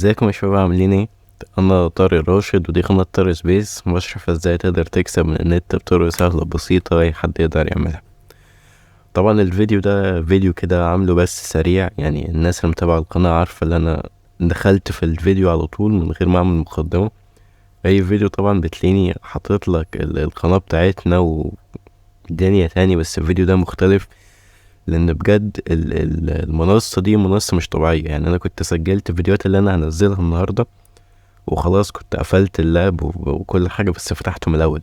ازيكم يا شباب، عاملين ايه؟ انا طارق راشد، ودي قناة طارق سبيس، بشرح ازاي تقدر تكسب من النت بطرق سهلة بسيطة اي حد يقدر يعملها. طبعا الفيديو ده فيديو كده عامله بس سريع، يعني الناس اللي متابعة القناة عارفة ان انا دخلت في الفيديو على طول من غير ما اعمل مقدمة. اي فيديو طبعا بتلاقيني حاطط لك القناة بتاعتنا ودنيا تاني، بس الفيديو ده مختلف لان بجد المنصة دي منصة مش طبيعية. يعني انا كنت سجلت الفيديوهات اللي انا هنزلها النهاردة وخلاص، كنت قفلت اللاب وكل حاجة، بس فتحته من الأول.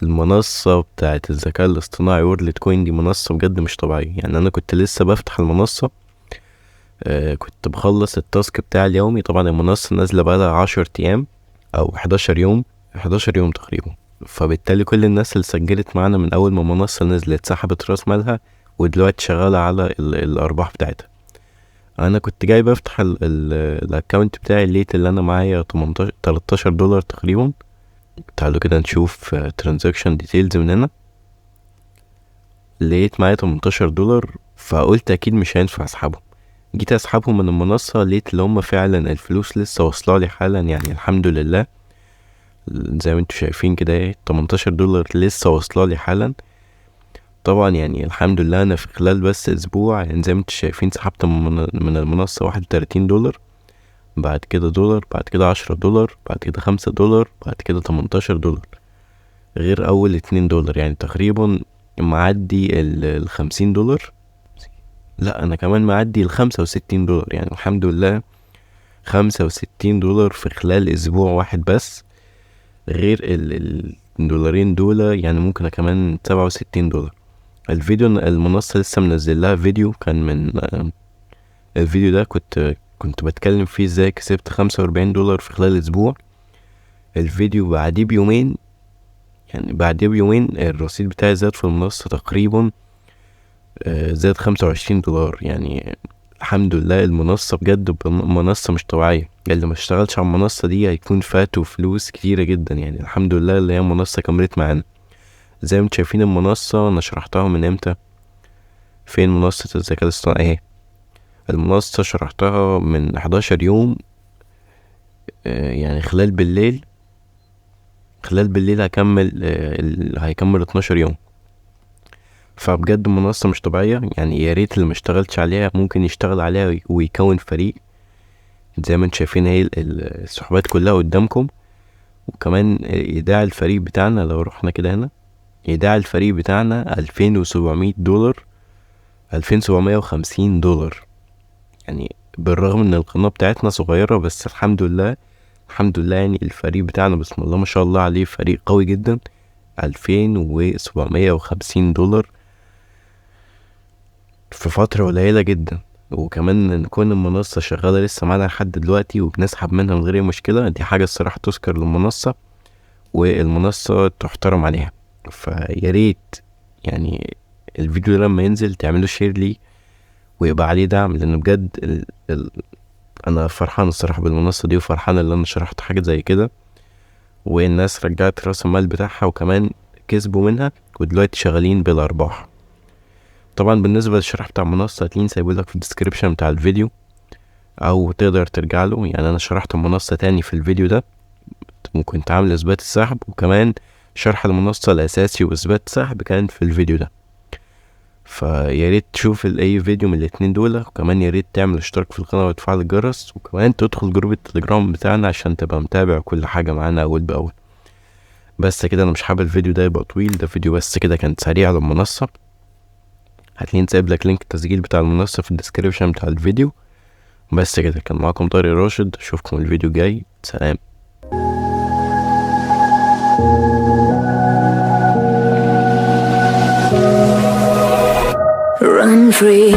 المنصة بتاعت الذكاء الاصطناعي وورلد كوين دي منصة بجد مش طبيعية. يعني أنا كنت لسه بفتح المنصة، كنت بخلص التاسك بتاع اليومي. طبعا المنصة نازلة بقالها 10 أيام أو 11 يوم، 11 يوم تقريبا. فبالتالي كل الناس اللي سجلت معانا من أول ما المنصة نزلت سحبت راس مالها، ودلوقتي شغالة على الأرباح بتاعتها. انا كنت جاي بفتح الاكونت بتاعي، لقيت اللي انا معايا 13 دولار تقريبا. تعالوا كده نشوف ترانزاكشن ديتيلز من هنا. لقيت معايا 18 دولار، فقلت اكيد مش هينفع اسحبهم. جيت اسحبهم من المنصة، لقيت اللي هم فعلا الفلوس لسه واصله لي حالا، يعني الحمد لله. زي ما انتوا شايفين كده ايه، 18 دولار لسه واصله لي حالا. طبعا يعني الحمد لله، انا في خلال بس اسبوع، يعني زي ما انتوا شايفين سحبت من المنصة 31 دولار، بعد كده دولار، بعد كده 10 دولار، بعد كده 5 دولار، بعد كده 18 دولار، غير اول 2 دولار. يعني تقريبا معدي 50 دولار. لا، انا كمان معدي 65 دولار، يعني الحمد لله 65 دولار في خلال اسبوع واحد بس. غير الدولارين دول، يعني ممكن كمان 67 دولار. الفيديو المنصة لسه منزل لها فيديو، كان من الفيديو ده كنت بتكلم فيه ازاي كسبت 45 دولار في خلال اسبوع. الفيديو بعديه بيومين، يعني بعديه بيومين الرصيد بتاعي زاد في المنصة تقريبا، زاد 25 دولار. يعني الحمد لله، المنصة بجد منصة مش طبيعية. اللي ما اشتغلش على المنصة دي هيكون فاته فلوس كتيرة جدا. يعني الحمد لله اللي هي المنصة كملت معانا. زي ما انتم شايفين المنصة انا شرحتها من امتى. فين منصة الذكاء الاصطناعي اهي؟ المنصة شرحتها من 11 يوم. يعني خلال بالليل هيكمل 12 يوم. فبجد منصة مش طبيعية. يعني يا ريت اللي ما اشتغلش عليها ممكن يشتغل عليها ويكون فريق. زي ما انتم شايفين اهي السحوبات كلها قدامكم. وكمان ايداع الفريق بتاعنا، لو رحنا كده هنا، ايداع الفريق بتاعنا 2700 دولار، 2750 دولار. يعني بالرغم ان القناة بتاعتنا صغيرة، بس الحمد لله، الحمد لله. يعني الفريق بتاعنا بسم الله ما شاء الله عليه فريق قوي جدا. 2750 دولار في فترة قليلة جدا. وكمان ان كون المنصة شغالة لسه معانا لحد دلوقتي وبنسحب منها من غير اي مشكلة، دي حاجة الصراحة تذكر للمنصة، والمنصة تحترم عليها. فياريت يعني الفيديو لما ينزل تعملوا شير ليه ويبقى عليه دعم، لان بجد انا فرحان الصراحة بالمنصة دي، وفرحان ان انا شرحت حاجة زي كده والناس رجعت راس المال بتاعها، وكمان كسبوا منها ودلوقتي شغالين بالارباح. طبعا بالنسبه للشرح بتاع المنصه هتلاقيني سايبهولك في الديسكريبشن بتاع الفيديو، او تقدر ترجع له. يعني انا شرحت المنصه تاني في الفيديو ده، وكنت عامل اثبات السحب، وكمان شرح المنصه الاساسي واثبات السحب كان في الفيديو ده. فيا ريت تشوف اي فيديو من الاتنين دول، وكمان يا ريت تعمل اشتراك في القناه وتفعل الجرس، وكمان تدخل جروب التليجرام بتاعنا عشان تبقى متابع كل حاجه معانا اول باول. بس كده، انا مش حابب الفيديو ده يبقى طويل، ده فيديو بس كده كان سريع على المنصه. هتلاقيني سايب لك لينك التسجيل بتاع المنصه في الديسكريبشن بتاع الفيديو. بس كده، كان معاكم طارق راشد، اشوفكم الفيديو الجاي، سلام. Run free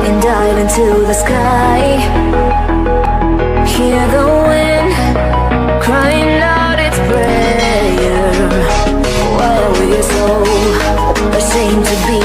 and dive into the sky. Hear the wind crying out its prayer. While we're so ashamed to be